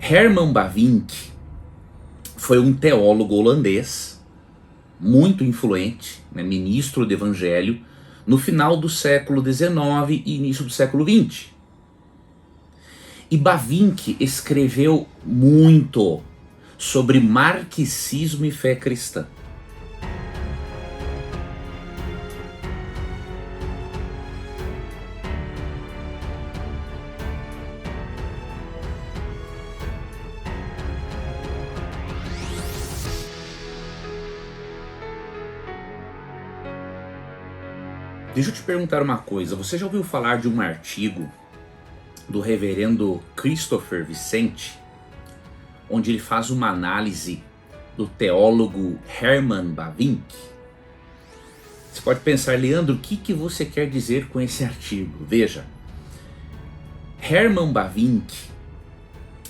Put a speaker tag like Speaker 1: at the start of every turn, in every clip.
Speaker 1: Herman Bavinck foi um teólogo holandês muito influente, né, ministro do Evangelho, no final do século XIX e início do século XX. E Bavinck escreveu muito sobre marxismo e fé cristã. Deixa eu te perguntar uma coisa, você já ouviu falar de um artigo do reverendo Christopher Vicente, onde ele faz uma análise do teólogo Herman Bavinck? Você pode pensar, Leandro, o que você quer dizer com esse artigo? Veja, Herman Bavinck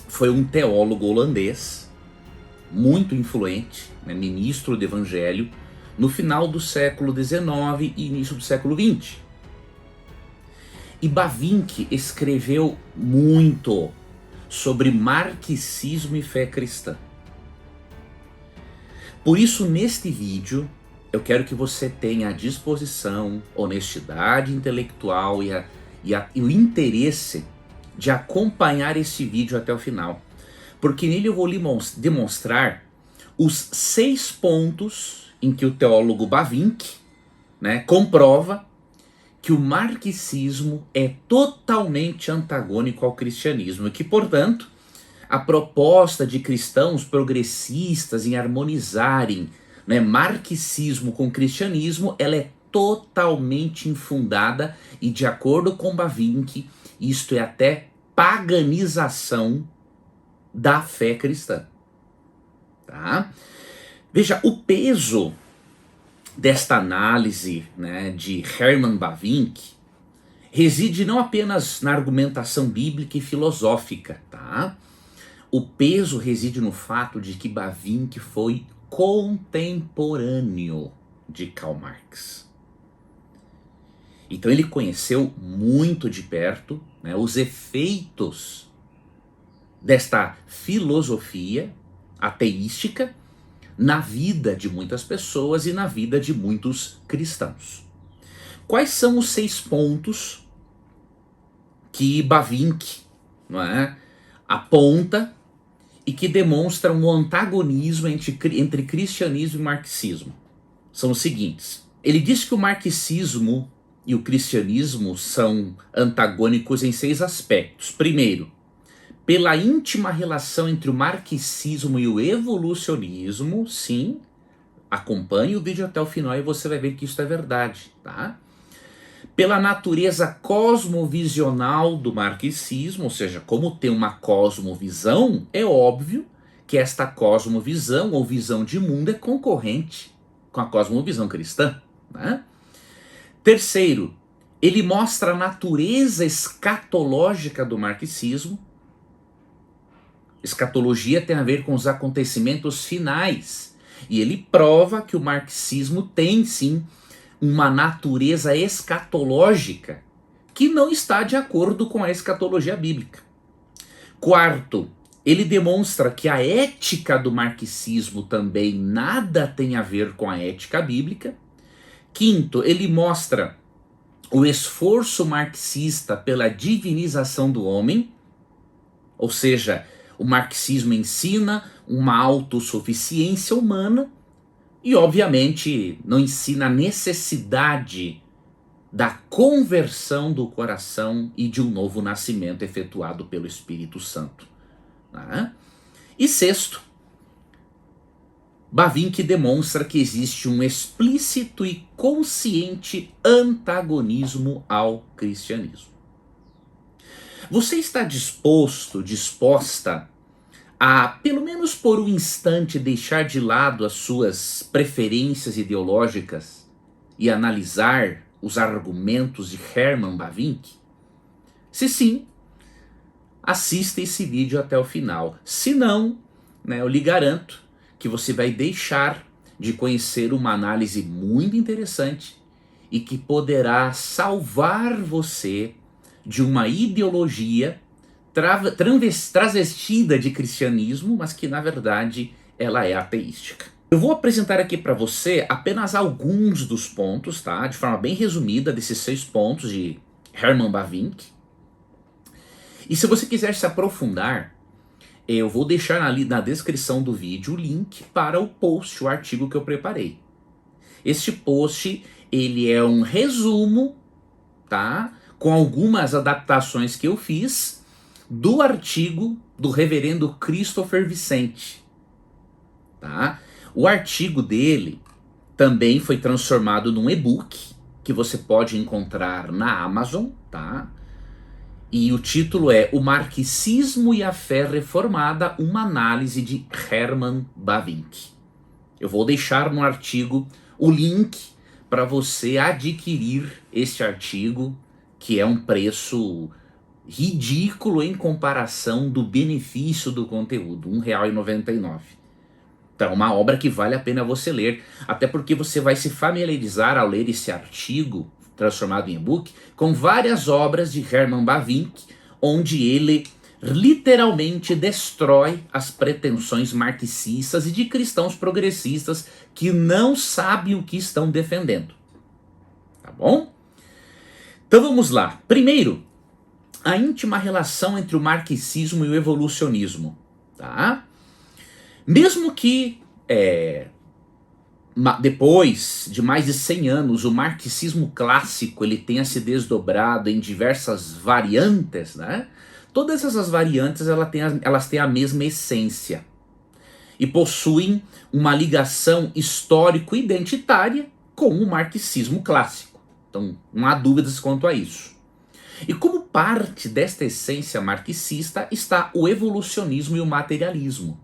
Speaker 1: foi um teólogo holandês muito influente, né, ministro do Evangelho, no final do século XIX e início do século XX. E Bavinck escreveu muito sobre marxismo e fé cristã. Por isso, neste vídeo, eu quero que você tenha a disposição, honestidade intelectual e o interesse de acompanhar esse vídeo até o final. Porque nele eu vou lhe demonstrar os 6 pontos em que o teólogo Bavinck, né, comprova que o marxismo é totalmente antagônico ao cristianismo e que, portanto, a proposta de cristãos progressistas em harmonizarem, né, marxismo com cristianismo, ela é totalmente infundada e, de acordo com Bavinck, isto é até paganização da fé cristã. Tá? Veja, o peso desta análise, né, de Herman Bavinck reside não apenas na argumentação bíblica e filosófica, tá? O peso reside no fato de que Bavinck foi contemporâneo de Karl Marx. Então ele conheceu muito de perto, né, os efeitos desta filosofia ateística na vida de muitas pessoas e na vida de muitos cristãos. Quais são os 6 pontos que Bavinck, não é, aponta e que demonstram um antagonismo entre cristianismo e marxismo? São os seguintes. Ele diz que o marxismo e o cristianismo são antagônicos em 6 aspectos. Primeiro, pela íntima relação entre o marxismo e o evolucionismo. Sim, acompanhe o vídeo até o final e você vai ver que isso é verdade, tá? Pela natureza cosmovisional do marxismo, ou seja, como tem uma cosmovisão, é óbvio que esta cosmovisão ou visão de mundo é concorrente com a cosmovisão cristã, né? Terceiro, ele mostra a natureza escatológica do marxismo. Escatologia tem a ver com os acontecimentos finais. E ele prova que o marxismo tem sim uma natureza escatológica que não está de acordo com a escatologia bíblica. Quarto, ele demonstra que a ética do marxismo também nada tem a ver com a ética bíblica. Quinto, ele mostra o esforço marxista pela divinização do homem, ou seja, o marxismo ensina uma autossuficiência humana e, obviamente, não ensina a necessidade da conversão do coração e de um novo nascimento efetuado pelo Espírito Santo. Né? E sexto, Bavinck demonstra que existe um explícito e consciente antagonismo ao cristianismo. Você está disposta a, pelo menos por um instante, deixar de lado as suas preferências ideológicas e analisar os argumentos de Herman Bavinck? Se sim, assista esse vídeo até o final. Se não, né, eu lhe garanto que você vai deixar de conhecer uma análise muito interessante e que poderá salvar você de uma ideologia travestida de cristianismo, mas que na verdade ela é ateística. Eu vou apresentar aqui para você apenas alguns dos pontos, tá? De forma bem resumida, desses 6 pontos de Herman Bavinck. E se você quiser se aprofundar, eu vou deixar ali na descrição do vídeo o link para o post, o artigo que eu preparei. Este post, ele é um resumo, tá? Com algumas adaptações que eu fiz do artigo do reverendo Christopher Vicente, tá? O artigo dele também foi transformado num e-book que você pode encontrar na Amazon, tá? E o título é O Marxismo e a Fé Reformada, uma análise de Herman Bavinck. Eu vou deixar no artigo o link para você adquirir este artigo, que é um preço ridículo em comparação do benefício do conteúdo, R$ 1,99. Então é uma obra que vale a pena você ler, até porque você vai se familiarizar ao ler esse artigo transformado em e-book com várias obras de Herman Bavinck, onde ele literalmente destrói as pretensões marxistas e de cristãos progressistas que não sabem o que estão defendendo. Tá bom? Então vamos lá. Primeiro, a íntima relação entre o marxismo e o evolucionismo. Tá? Mesmo que depois de mais de 100 anos o marxismo clássico ele tenha se desdobrado em diversas variantes, né? Todas essas variantes elas têm a mesma essência e possuem uma ligação histórico-identitária com o marxismo clássico. Então não há dúvidas quanto a isso. E como parte desta essência marxista está o evolucionismo e o materialismo.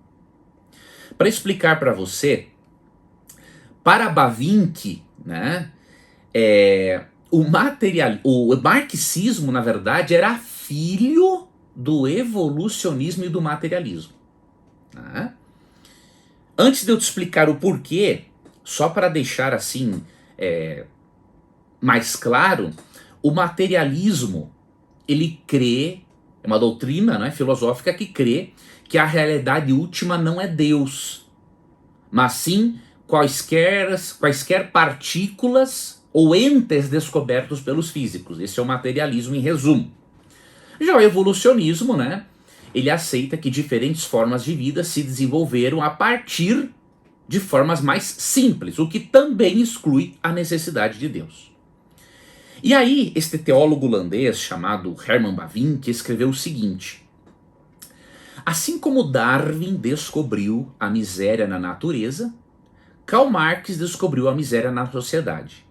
Speaker 1: Para explicar para você, para Bavinck, né, o marxismo, na verdade, era filho do evolucionismo e do materialismo. Né? Antes de eu te explicar o porquê, só para deixar assim mais claro, o materialismo, ele crê, é uma doutrina, né, filosófica que crê que a realidade última não é Deus, mas sim quaisquer partículas ou entes descobertos pelos físicos. Esse é o materialismo em resumo. Já o evolucionismo, né, ele aceita que diferentes formas de vida se desenvolveram a partir de formas mais simples, o que também exclui a necessidade de Deus. E aí, este teólogo holandês chamado Herman Bavinck escreveu o seguinte: assim como Darwin descobriu a miséria na natureza, Karl Marx descobriu a miséria na sociedade.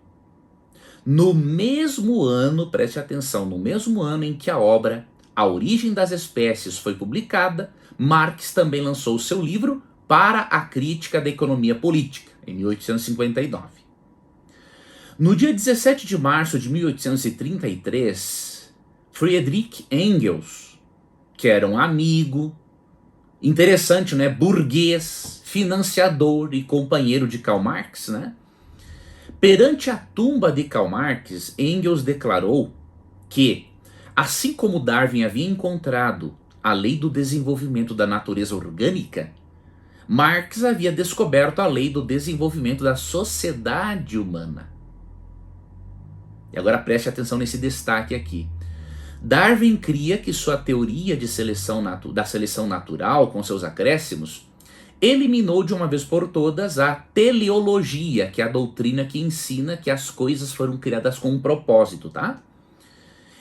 Speaker 1: No mesmo ano, preste atenção, no mesmo ano em que a obra A Origem das Espécies foi publicada, Marx também lançou seu livro Para a Crítica da Economia Política, em 1859. No dia 17 de março de 1833, Friedrich Engels, que era um amigo, interessante, né, burguês, financiador e companheiro de Karl Marx, né? Perante a tumba de Karl Marx, Engels declarou que, assim como Darwin havia encontrado a lei do desenvolvimento da natureza orgânica, Marx havia descoberto a lei do desenvolvimento da sociedade humana. E agora preste atenção nesse destaque aqui. Darwin cria que sua teoria de da seleção natural, com seus acréscimos, eliminou de uma vez por todas a teleologia, que é a doutrina que ensina que as coisas foram criadas com um propósito, tá?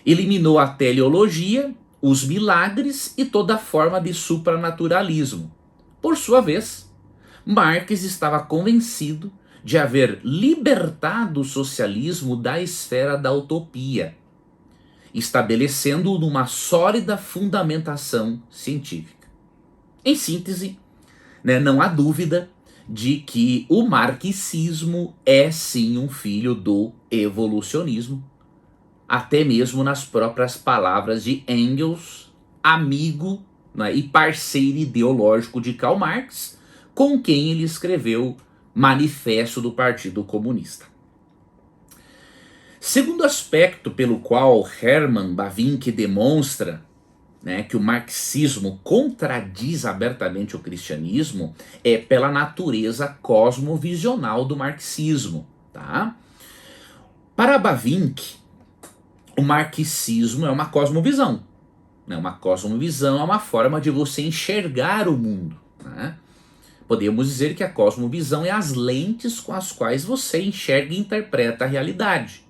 Speaker 1: Eliminou a teleologia, os milagres e toda forma de supranaturalismo. Por sua vez, Marx estava convencido de haver libertado o socialismo da esfera da utopia, estabelecendo-o numa sólida fundamentação científica. Em síntese, né, não há dúvida de que o marxismo é sim um filho do evolucionismo, até mesmo nas próprias palavras de Engels, amigo, né, e parceiro ideológico de Karl Marx, com quem ele escreveu Manifesto do Partido Comunista. Segundo aspecto pelo qual Herman Bavinck demonstra né, que o marxismo contradiz abertamente o cristianismo é pela natureza cosmovisional do marxismo, tá? Para Bavinck, o marxismo é uma cosmovisão, né? Uma cosmovisão é uma forma de você enxergar o mundo, né? Podemos dizer que a cosmovisão é as lentes com as quais você enxerga e interpreta a realidade.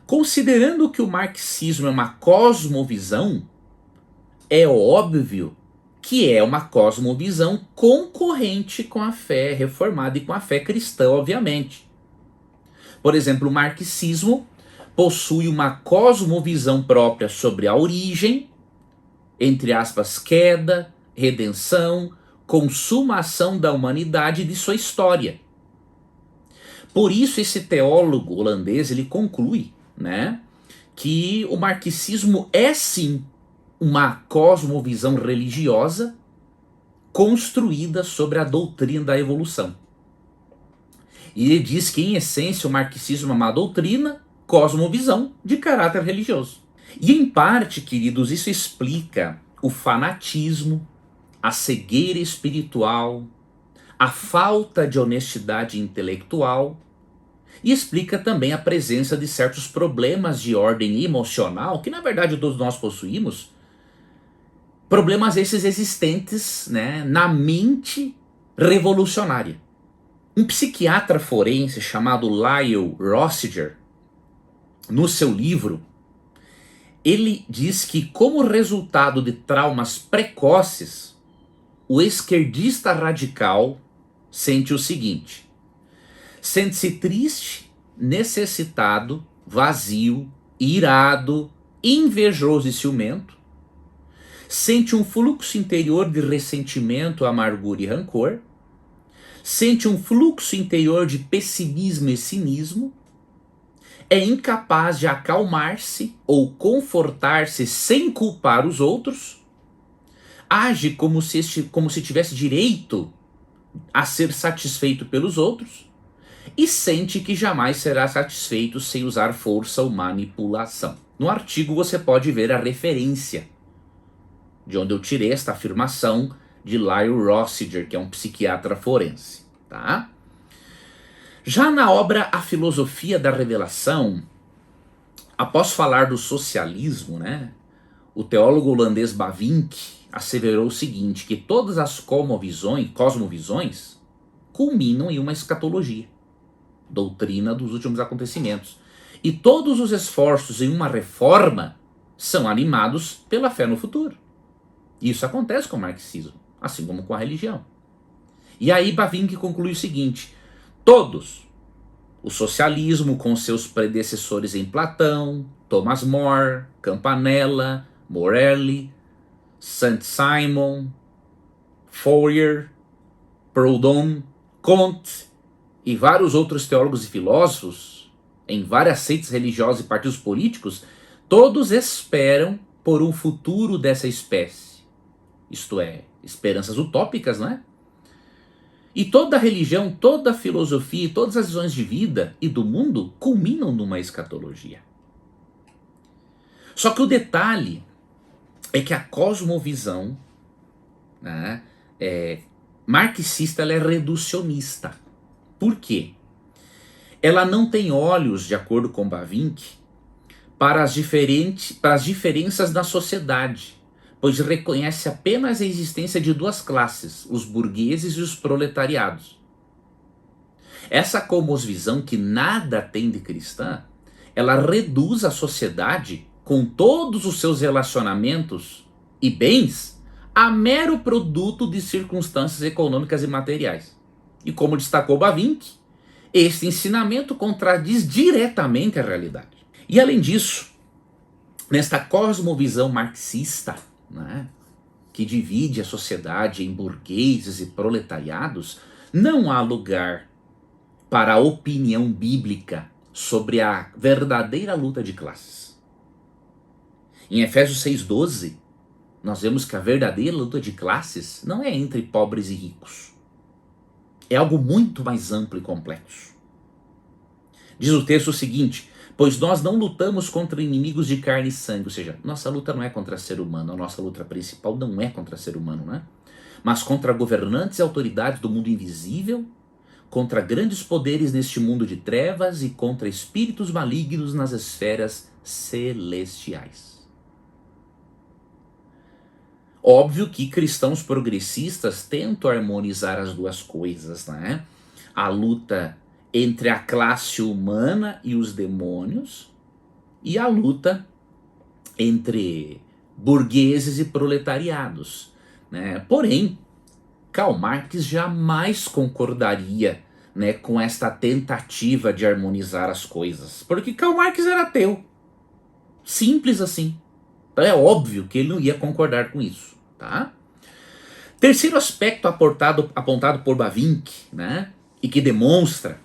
Speaker 1: Considerando que o marxismo é uma cosmovisão, é óbvio que é uma cosmovisão concorrente com a fé reformada e com a fé cristã, obviamente. Por exemplo, o marxismo possui uma cosmovisão própria sobre a origem, entre aspas, queda, redenção, consumação da humanidade e de sua história. Por isso esse teólogo holandês ele conclui, né, que o marxismo é sim uma cosmovisão religiosa construída sobre a doutrina da evolução. E ele diz que, em essência, o marxismo é uma doutrina, cosmovisão de caráter religioso. E, em parte, queridos, isso explica o fanatismo, a cegueira espiritual, a falta de honestidade intelectual, e explica também a presença de certos problemas de ordem emocional, que, na verdade, todos nós possuímos, problemas esses existentes, né, na mente revolucionária. Um psiquiatra forense chamado Lyle Rossiger, no seu livro, ele diz que, como resultado de traumas precoces, o esquerdista radical sente o seguinte: sente-se triste, necessitado, vazio, irado, invejoso e ciumento, sente um fluxo interior de ressentimento, amargura e rancor, sente um fluxo interior de pessimismo e cinismo, é incapaz de acalmar-se ou confortar-se sem culpar os outros, age como se tivesse direito a ser satisfeito pelos outros e sente que jamais será satisfeito sem usar força ou manipulação. No artigo você pode ver a referência de onde eu tirei esta afirmação de Lyle Rossiger, que é um psiquiatra forense, tá? Já na obra A Filosofia da Revelação, após falar do socialismo, né, o teólogo holandês Bavinck asseverou o seguinte, que todas as cosmovisões culminam em uma escatologia, doutrina dos últimos acontecimentos. E todos os esforços em uma reforma são animados pela fé no futuro. Isso acontece com o marxismo, assim como com a religião. E aí Bavinck conclui o seguinte: todos, o socialismo com seus predecessores em Platão, Thomas More, Campanella, Morelli, Saint-Simon, Fourier, Proudhon, Comte e vários outros teólogos e filósofos, em várias seitas religiosas e partidos políticos, todos esperam por um futuro dessa espécie. Isto é, esperanças utópicas, não é? E toda religião, toda filosofia e todas as visões de vida e do mundo culminam numa escatologia. Só que o detalhe é que a cosmovisão, né, marxista, ela é reducionista. Por quê? Ela não tem olhos, de acordo com Bavinck, para as diferenças da sociedade, pois reconhece apenas a existência de duas classes, os burgueses e os proletariados. Essa cosmovisão, que nada tem de cristã, ela reduz a sociedade, com todos os seus relacionamentos e bens, a mero produto de circunstâncias econômicas e materiais. E como destacou Bavinck, este ensinamento contradiz diretamente a realidade. E além disso, nesta cosmovisão marxista, né, que divide a sociedade em burgueses e proletariados, não há lugar para a opinião bíblica sobre a verdadeira luta de classes. Em Efésios 6,12, nós vemos que a verdadeira luta de classes não é entre pobres e ricos. É algo muito mais amplo e complexo. Diz o texto o seguinte: Pois nós não lutamos contra inimigos de carne e sangue, ou seja, nossa luta não é contra ser humano, a nossa luta principal não é contra ser humano, né? Mas contra governantes e autoridades do mundo invisível, contra grandes poderes neste mundo de trevas e contra espíritos malignos nas esferas celestiais. Óbvio que cristãos progressistas tentam harmonizar as duas coisas, né? A luta entre a classe humana e os demônios e a luta entre burgueses e proletariados, né? Porém, Karl Marx jamais concordaria, né, com esta tentativa de harmonizar as coisas, porque Karl Marx era ateu, simples assim. Então é óbvio que ele não ia concordar com isso, tá? Terceiro aspecto apontado por Bavinck, né, e que demonstra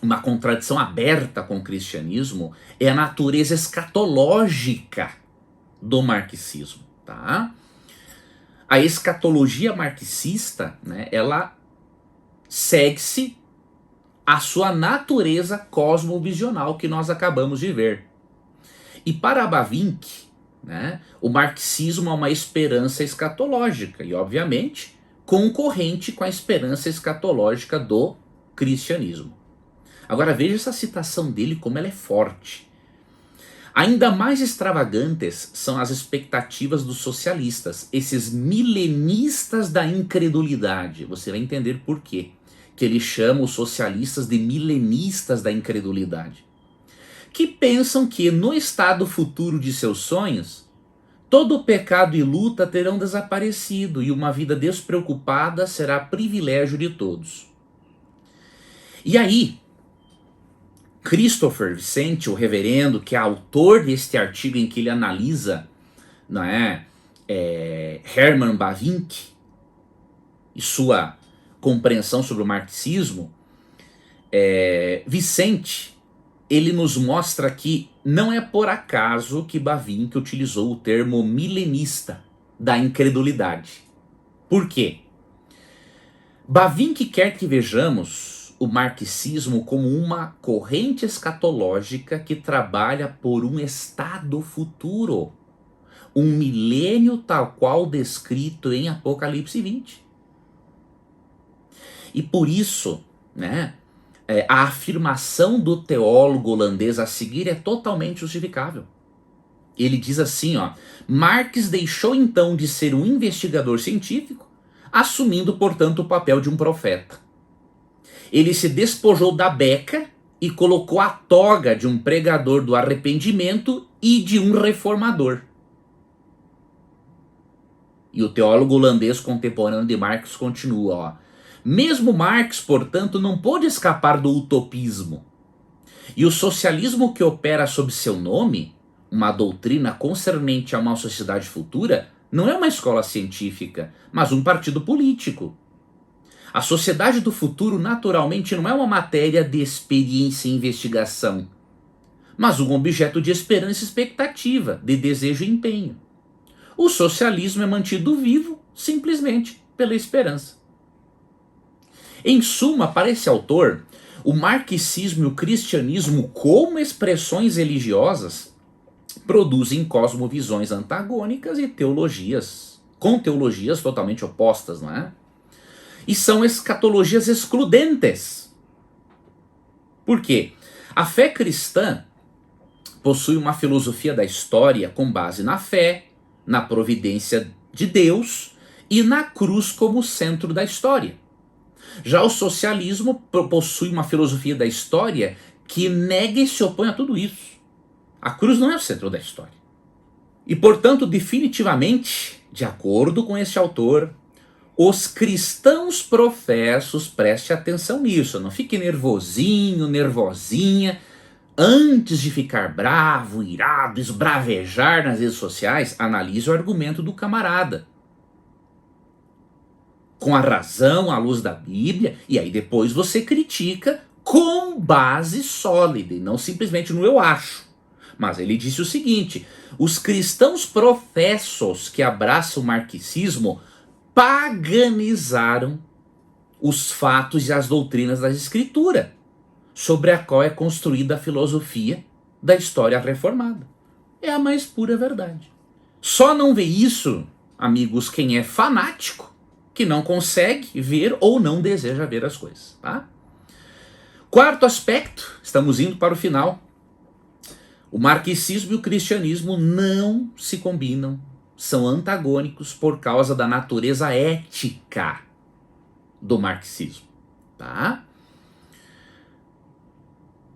Speaker 1: uma contradição aberta com o cristianismo, é a natureza escatológica do marxismo, tá? A escatologia marxista, né, ela segue-se a sua natureza cosmovisional que nós acabamos de ver. E para Bavinck, né, o marxismo é uma esperança escatológica e, obviamente, concorrente com a esperança escatológica do cristianismo. Agora veja essa citação dele, como ela é forte. Ainda mais extravagantes são as expectativas dos socialistas, esses milenistas da incredulidade. Você vai entender por quê que ele chama os socialistas de milenistas da incredulidade. Que pensam que no estado futuro de seus sonhos, todo o pecado e luta terão desaparecido e uma vida despreocupada será privilégio de todos. E aí, Christopher Vicente, o reverendo, que é autor deste artigo em que ele analisa, não é, Hermann Bavinck e sua compreensão sobre o marxismo, Vicente, ele nos mostra que não é por acaso que Bavinck utilizou o termo milenista da incredulidade. Por quê? Bavinck quer que vejamos o marxismo como uma corrente escatológica que trabalha por um estado futuro, um milênio tal qual descrito em Apocalipse 20. E por isso, né, a afirmação do teólogo holandês a seguir é totalmente justificável. Ele diz assim, ó: Marx deixou então de ser um investigador científico, assumindo, portanto, o papel de um profeta. Ele se despojou da beca e colocou a toga de um pregador do arrependimento e de um reformador. E o teólogo holandês contemporâneo de Marx continua, ó: mesmo Marx, portanto, não pôde escapar do utopismo. E o socialismo que opera sob seu nome, uma doutrina concernente a uma sociedade futura, não é uma escola científica, mas um partido político. A sociedade do futuro, naturalmente, não é uma matéria de experiência e investigação, mas um objeto de esperança e expectativa, de desejo e empenho. O socialismo é mantido vivo simplesmente pela esperança. Em suma, para esse autor, o marxismo e o cristianismo, como expressões religiosas, produzem cosmovisões antagônicas e com teologias totalmente opostas, não é? E são escatologias excludentes. Por quê? A fé cristã possui uma filosofia da história com base na fé, na providência de Deus e na cruz como centro da história. Já o socialismo possui uma filosofia da história que nega e se opõe a tudo isso. A cruz não é o centro da história. E, portanto, definitivamente, de acordo com este autor, os cristãos professos, preste atenção nisso, não fique nervosinho, nervosinha, antes de ficar bravo, irado, esbravejar nas redes sociais, analise o argumento do camarada. Com a razão, à luz da Bíblia, e aí depois você critica com base sólida, e não simplesmente no eu acho. Mas ele disse o seguinte: os cristãos professos que abraçam o marxismo paganizaram os fatos e as doutrinas da Escritura, sobre a qual é construída a filosofia da história reformada. É a mais pura verdade. Só não vê isso, amigos, quem é fanático, que não consegue ver ou não deseja ver as coisas, tá? Quarto aspecto, estamos indo para o final. O marxismo e o cristianismo não se combinam, são antagônicos por causa da natureza ética do marxismo, tá?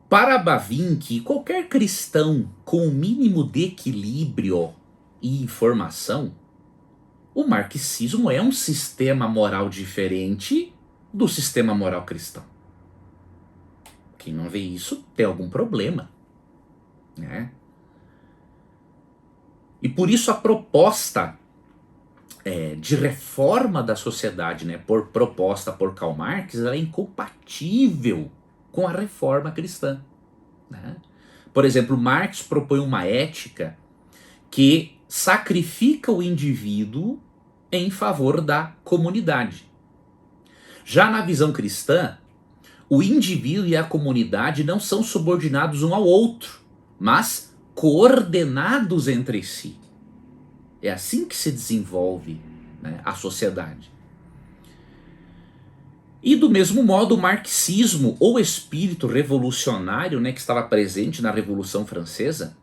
Speaker 1: Para Bavinck, qualquer cristão com o mínimo de equilíbrio e informação, o marxismo é um sistema moral diferente do sistema moral cristão. Quem não vê isso tem algum problema, né? E por isso a proposta de reforma da sociedade, né, proposta por Karl Marx, ela é incompatível com a reforma cristã, né? Por exemplo, Marx propõe uma ética que sacrifica o indivíduo em favor da comunidade. Já na visão cristã, o indivíduo e a comunidade não são subordinados um ao outro, mas coordenados entre si. É assim que se desenvolve, né, a sociedade. E do mesmo modo, o marxismo, ou espírito revolucionário, né, que estava presente na Revolução Francesa,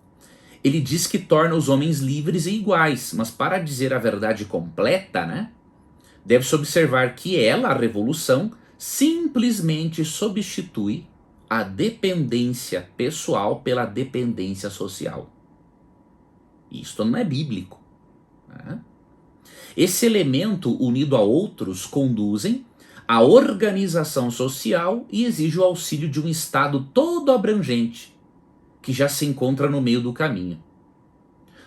Speaker 1: ele diz que torna os homens livres e iguais, mas para dizer a verdade completa, né, deve-se observar que ela, a revolução, simplesmente substitui a dependência pessoal pela dependência social. Isto não é bíblico, né? Esse elemento, unido a outros, conduzem à organização social e exige o auxílio de um Estado todo abrangente, que já se encontra no meio do caminho.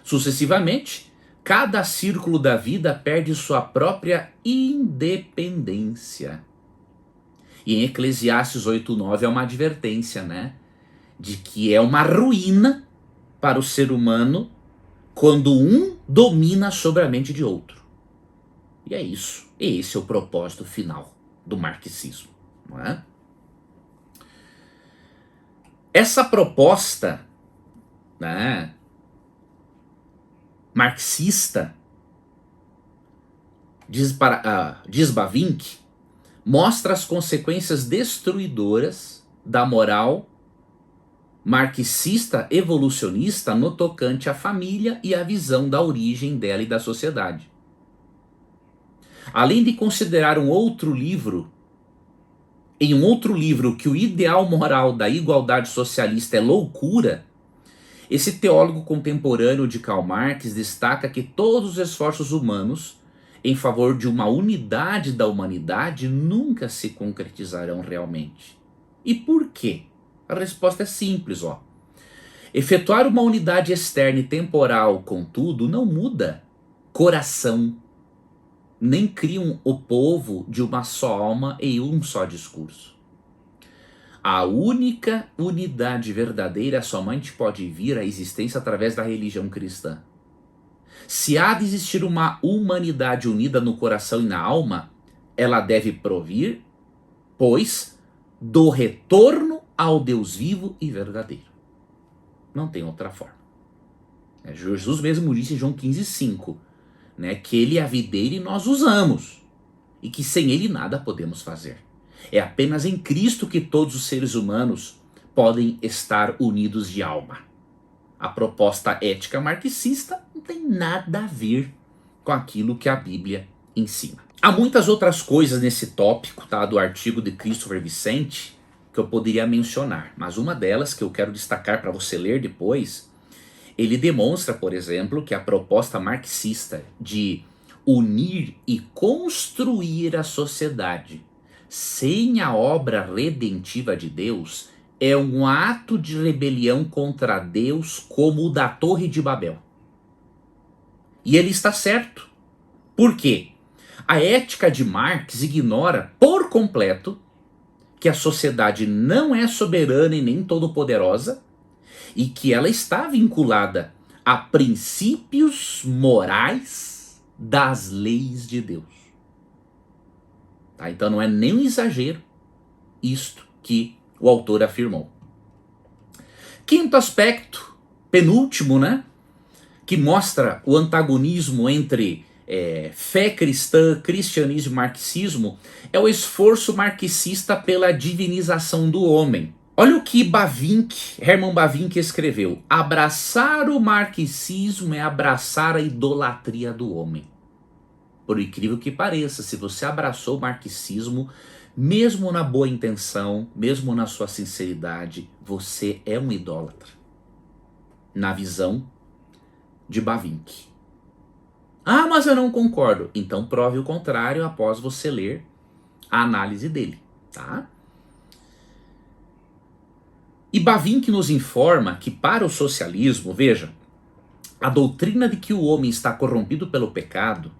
Speaker 1: Sucessivamente, cada círculo da vida perde sua própria independência. E em Eclesiastes 8:9 é uma advertência, né? De que é uma ruína para o ser humano quando um domina sobre a mente de outro. E é isso. Esse é o propósito final do marxismo, não é? Essa proposta, né, marxista, diz Bavinck, mostra as consequências destruidoras da moral marxista evolucionista no tocante à família e à visão da origem dela e da sociedade. Além de considerar em um outro livro que o ideal moral da igualdade socialista é loucura, esse teólogo contemporâneo de Karl Marx destaca que todos os esforços humanos em favor de uma unidade da humanidade nunca se concretizarão realmente. E por quê? A resposta é simples, ó. Efetuar uma unidade externa e temporal, contudo, não muda coração, nem criam o povo de uma só alma e um só discurso. A única unidade verdadeira somente pode vir à existência através da religião cristã. Se há de existir uma humanidade unida no coração e na alma, ela deve provir, pois, do retorno ao Deus vivo e verdadeiro. Não tem outra forma. Jesus mesmo disse em João 15:5, né, que ele é a videira e nós usamos, e que sem ele nada podemos fazer. É apenas em Cristo que todos os seres humanos podem estar unidos de alma. A proposta ética marxista não tem nada a ver com aquilo que a Bíblia ensina. Há muitas outras coisas nesse tópico, tá, do artigo de Christopher Vicente, que eu poderia mencionar, mas uma delas que eu quero destacar para você ler depois, ele demonstra, por exemplo, que a proposta marxista de unir e construir a sociedade sem a obra redentiva de Deus é um ato de rebelião contra Deus como o da Torre de Babel. E ele está certo. Por quê? A ética de Marx ignora por completo que a sociedade não é soberana e nem todo-poderosa e que ela está vinculada a princípios morais das leis de Deus. Tá? Então não é nem um exagero isto que o autor afirmou. Quinto aspecto, penúltimo, né? Que mostra o antagonismo entre fé cristã, cristianismo e marxismo, é o esforço marxista pela divinização do homem. Olha o que Hermann Bavinck escreveu: abraçar o marxismo é abraçar a idolatria do homem. Por incrível que pareça, se você abraçou o marxismo, mesmo na boa intenção, mesmo na sua sinceridade, você é um idólatra. Na visão de Bavinck. Ah, mas eu não concordo. Então prove o contrário após você ler a análise dele, tá? E Bavinck nos informa que para o socialismo, veja, a doutrina de que o homem está corrompido pelo pecado,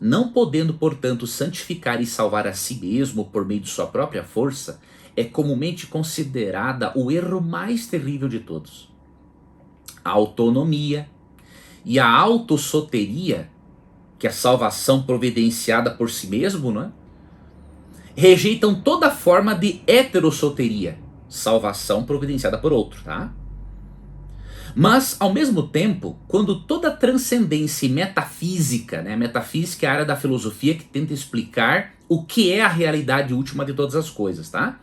Speaker 1: não podendo, portanto, santificar e salvar a si mesmo por meio de sua própria força, é comumente considerada o erro mais terrível de todos. A autonomia e a autossoteria, que é a salvação providenciada por si mesmo, não é? Rejeitam toda forma de heterossoteria, salvação providenciada por outro, tá? Mas, ao mesmo tempo, quando toda transcendência e metafísica, né? Metafísica é a área da filosofia que tenta explicar o que é a realidade última de todas as coisas, tá?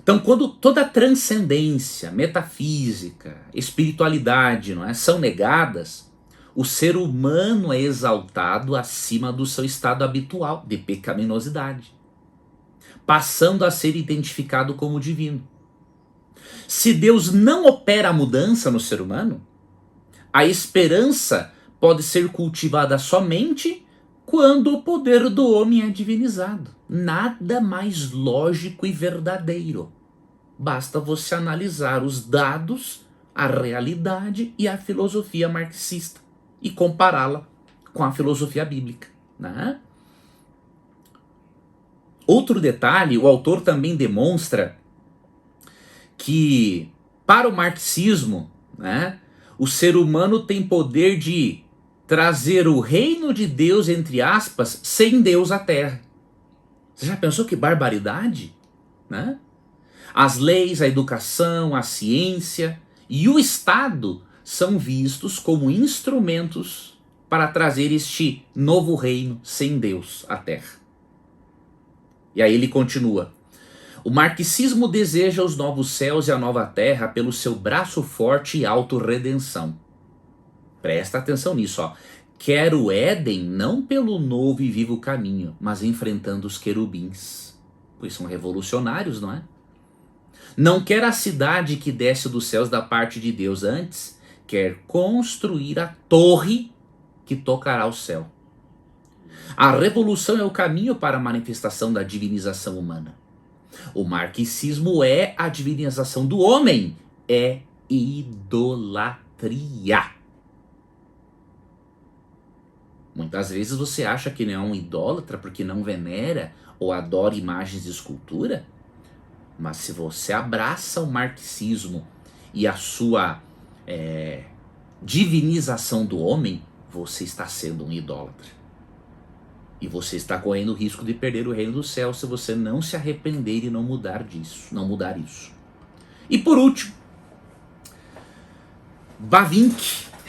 Speaker 1: Então, quando toda transcendência, metafísica, espiritualidade, não é, são negadas, o ser humano é exaltado acima do seu estado habitual de pecaminosidade, passando a ser identificado como divino. Se Deus não opera a mudança no ser humano, a esperança pode ser cultivada somente quando o poder do homem é divinizado. Nada mais lógico e verdadeiro. Basta você analisar os dados, a realidade e a filosofia marxista e compará-la com a filosofia bíblica, né? Outro detalhe, o autor também demonstra que para o marxismo, né, o ser humano tem poder de trazer o reino de Deus, entre aspas, sem Deus à terra. Você já pensou que barbaridade? Né? As leis, a educação, a ciência e o Estado são vistos como instrumentos para trazer este novo reino sem Deus à terra. E aí ele continua: o marxismo deseja os novos céus e a nova terra pelo seu braço forte e autorredenção. Presta atenção nisso, ó. Quer o Éden não pelo novo e vivo caminho, mas enfrentando os querubins. Pois são revolucionários, não é? Não quer a cidade que desce dos céus da parte de Deus, antes quer construir a torre que tocará o céu. A revolução é o caminho para a manifestação da divinização humana. O marxismo é a divinização do homem, é idolatria. Muitas vezes você acha que não é um idólatra porque não venera ou adora imagens de escultura, mas se você abraça o marxismo e a sua divinização do homem, você está sendo um idólatra. E você está correndo o risco de perder o reino do céu se você não se arrepender e não mudar isso. E por último,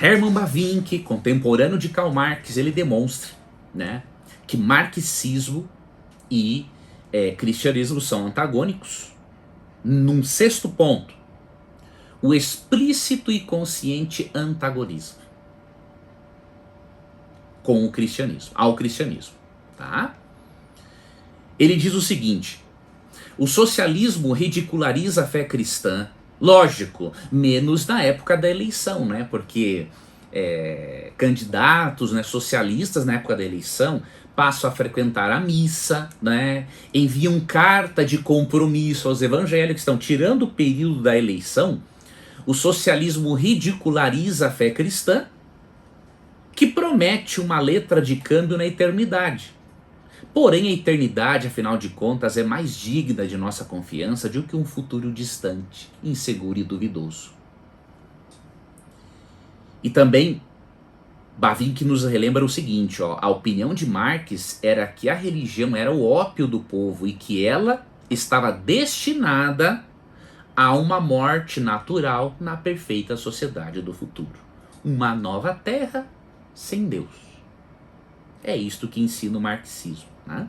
Speaker 1: Hermann Bavinck, contemporâneo de Karl Marx, ele demonstra, né, que marxismo e cristianismo são antagônicos. Num sexto ponto, o explícito e consciente antagonismo com o cristianismo, ao cristianismo. Tá? Ele diz o seguinte: o socialismo ridiculariza a fé cristã, lógico, menos na época da eleição, né? Porque candidatos, né, socialistas na época da eleição passam a frequentar a missa, né? Enviam carta de compromisso aos evangélicos, estão tirando o período da eleição. O socialismo ridiculariza a fé cristã, que promete uma letra de câmbio na eternidade. Porém, a eternidade, afinal de contas, é mais digna de nossa confiança do que um futuro distante, inseguro e duvidoso. E também, Bavinck nos relembra o seguinte, ó, a opinião de Marx era que a religião era o ópio do povo e que ela estava destinada a uma morte natural na perfeita sociedade do futuro. Uma nova terra sem Deus. É isto que ensina o marxismo, né?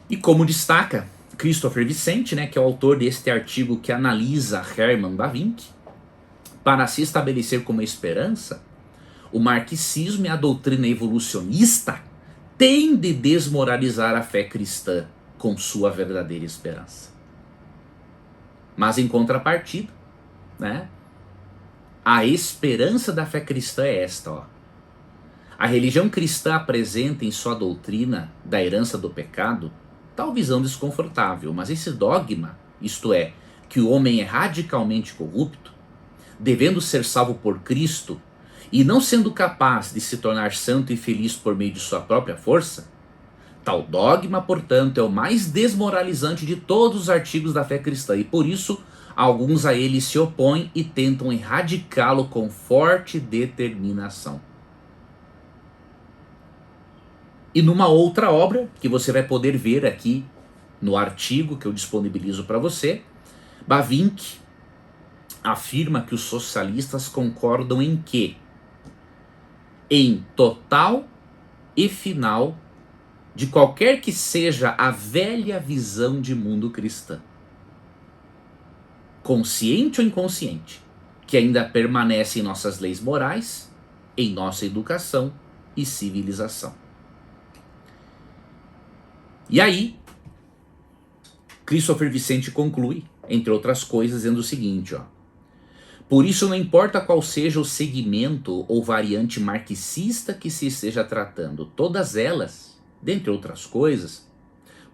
Speaker 1: E como destaca Christopher Vicente, né, que é o autor deste artigo que analisa Hermann Bavinck, para se estabelecer como esperança, o marxismo e a doutrina evolucionista tende a desmoralizar a fé cristã com sua verdadeira esperança. Mas em contrapartida, né, a esperança da fé cristã é esta, ó. A religião cristã apresenta em sua doutrina da herança do pecado tal visão desconfortável, mas esse dogma, isto é, que o homem é radicalmente corrupto, devendo ser salvo por Cristo e não sendo capaz de se tornar santo e feliz por meio de sua própria força, tal dogma, portanto, é o mais desmoralizante de todos os artigos da fé cristã e por isso alguns a ele se opõem e tentam erradicá-lo com forte determinação. E numa outra obra, que você vai poder ver aqui no artigo que eu disponibilizo para você, Bavinck afirma que os socialistas concordam em que? Em total e final de qualquer que seja a velha visão de mundo cristã, consciente ou inconsciente, que ainda permanece em nossas leis morais, em nossa educação e civilização. E aí, Christopher Vicente conclui, entre outras coisas, dizendo o seguinte, ó: por isso não importa qual seja o segmento ou variante marxista que se esteja tratando, todas elas, dentre outras coisas,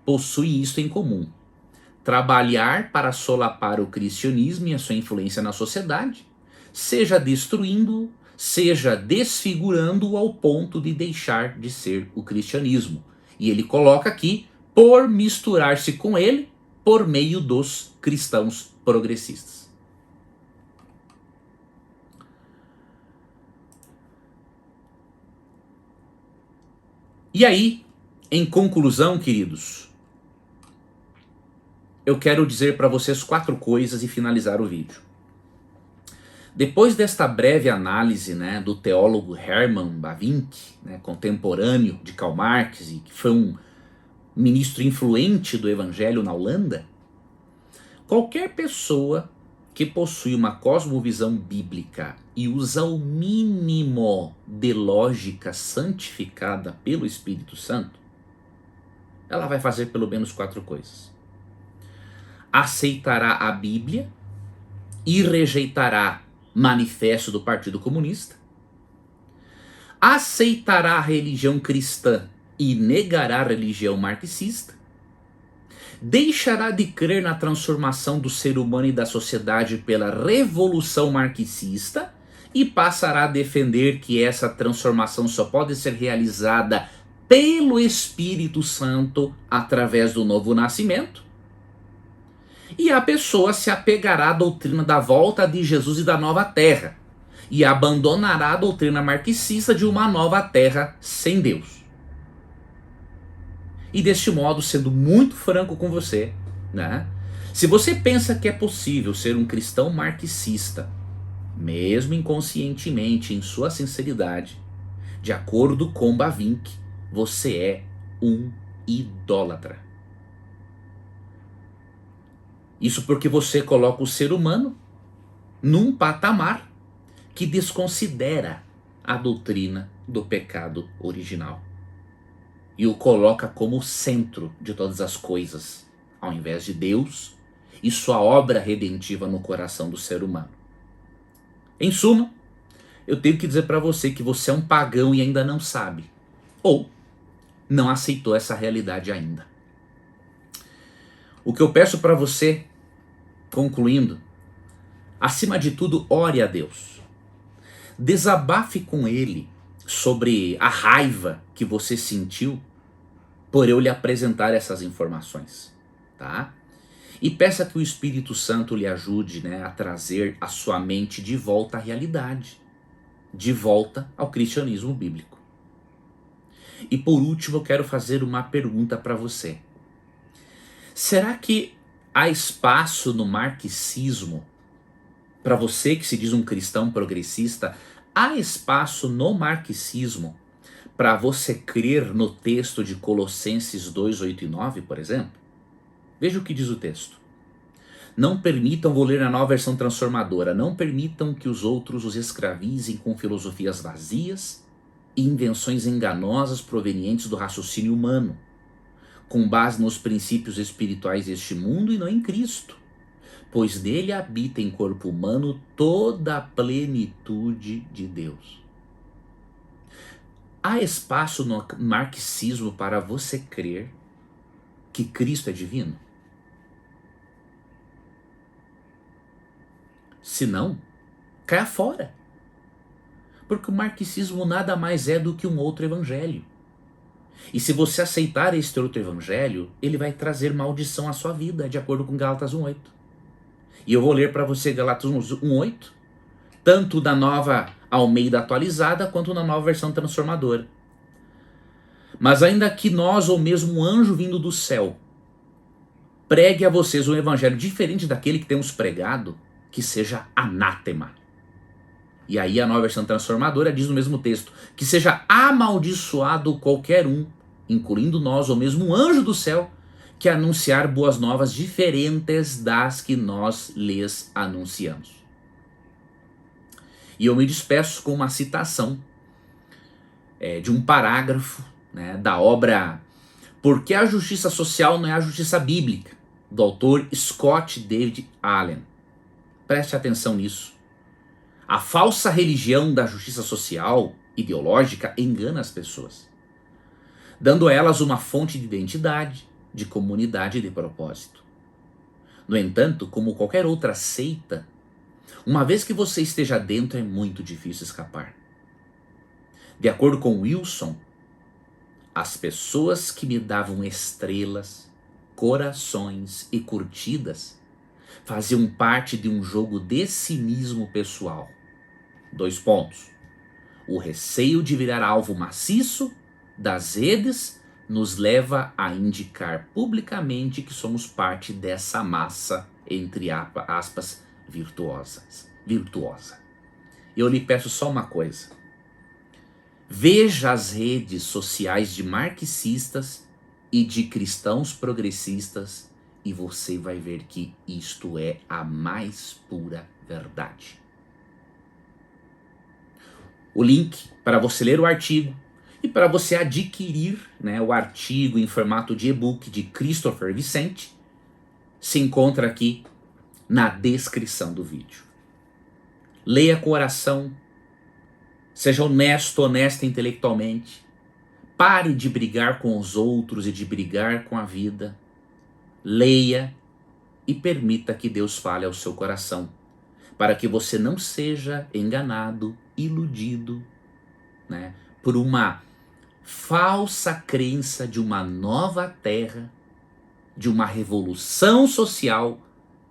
Speaker 1: possuem isto em comum: trabalhar para solapar o cristianismo e a sua influência na sociedade, seja destruindo-o, seja desfigurando-o ao ponto de deixar de ser o cristianismo. E ele coloca aqui, por misturar-se com ele por meio dos cristãos progressistas. E aí, em conclusão, queridos, eu quero dizer para vocês 4 coisas e finalizar o vídeo. Depois desta breve análise, né, do teólogo Hermann Bavinck, né, contemporâneo de Karl Marx e que foi um ministro influente do evangelho na Holanda, qualquer pessoa que possui uma cosmovisão bíblica e usa o mínimo de lógica santificada pelo Espírito Santo, ela vai fazer pelo menos 4 coisas. Aceitará a Bíblia e rejeitará manifesto do Partido Comunista, aceitará a religião cristã e negará a religião marxista, deixará de crer na transformação do ser humano e da sociedade pela revolução marxista e passará a defender que essa transformação só pode ser realizada pelo Espírito Santo através do novo nascimento. E a pessoa se apegará à doutrina da volta de Jesus e da nova terra, e abandonará a doutrina marxista de uma nova terra sem Deus. E deste modo, sendo muito franco com você, né, se você pensa que é possível ser um cristão marxista, mesmo inconscientemente, em sua sinceridade, de acordo com Bavinck, você é um idólatra. Isso porque você coloca o ser humano num patamar que desconsidera a doutrina do pecado original e o coloca como centro de todas as coisas, ao invés de Deus e sua obra redentiva no coração do ser humano. Em suma, eu tenho que dizer para você que você é um pagão e ainda não sabe, ou não aceitou essa realidade ainda. O que eu peço para você, concluindo, acima de tudo, ore a Deus. Desabafe com Ele sobre a raiva que você sentiu por eu lhe apresentar essas informações, tá? E peça que o Espírito Santo lhe ajude, né, a trazer a sua mente de volta à realidade, de volta ao cristianismo bíblico. E por último, eu quero fazer uma pergunta para você. Será que há espaço no marxismo, para você que se diz um cristão progressista, há espaço no marxismo para você crer no texto de Colossenses 2, 8 e 9, por exemplo? Veja o que diz o texto. Não permitam, vou ler na nova versão transformadora, não permitam que os outros os escravizem com filosofias vazias e invenções enganosas provenientes do raciocínio humano, com base nos princípios espirituais deste mundo e não em Cristo, pois nele habita em corpo humano toda a plenitude de Deus. Há espaço no marxismo para você crer que Cristo é divino? Se não, caia fora. Porque o marxismo nada mais é do que um outro evangelho. E se você aceitar este outro evangelho, ele vai trazer maldição à sua vida, de acordo com Gálatas 1:8. E eu vou ler para você Gálatas 1:8, tanto da nova Almeida atualizada, quanto na nova versão transformadora. Mas ainda que nós, ou mesmo um anjo vindo do céu, pregue a vocês um evangelho diferente daquele que temos pregado, que seja anátema. E aí a nova versão transformadora diz no mesmo texto, que seja amaldiçoado qualquer um, incluindo nós, ou mesmo um anjo do céu, que anunciar boas novas diferentes das que nós lhes anunciamos. E eu me despeço com uma citação de um parágrafo, né, da obra Por que a Justiça Social não é a Justiça Bíblica, do autor Scott David Allen. Preste atenção nisso. A falsa religião da justiça social, ideológica, engana as pessoas, dando a elas uma fonte de identidade, de comunidade e de propósito. No entanto, como qualquer outra seita, uma vez que você esteja dentro, é muito difícil escapar. De acordo com Wilson, as pessoas que me davam estrelas, corações e curtidas faziam parte de um jogo de cinismo pessoal. 2 pontos. O receio de virar alvo maciço das redes nos leva a indicar publicamente que somos parte dessa massa, entre aspas, virtuosa. Eu lhe peço só uma coisa. Veja as redes sociais de marxistas e de cristãos progressistas e você vai ver que isto é a mais pura verdade. O link para você ler o artigo e para você adquirir, né, o artigo em formato de e-book de Christopher Vicente se encontra aqui na descrição do vídeo. Leia com oração, seja honesto, honesta intelectualmente, pare de brigar com os outros e de brigar com a vida. Leia e permita que Deus fale ao seu coração, para que você não seja enganado, iludido, né, por uma falsa crença de uma nova terra, de uma revolução social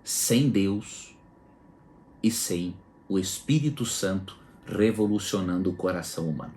Speaker 1: sem Deus e sem o Espírito Santo revolucionando o coração humano.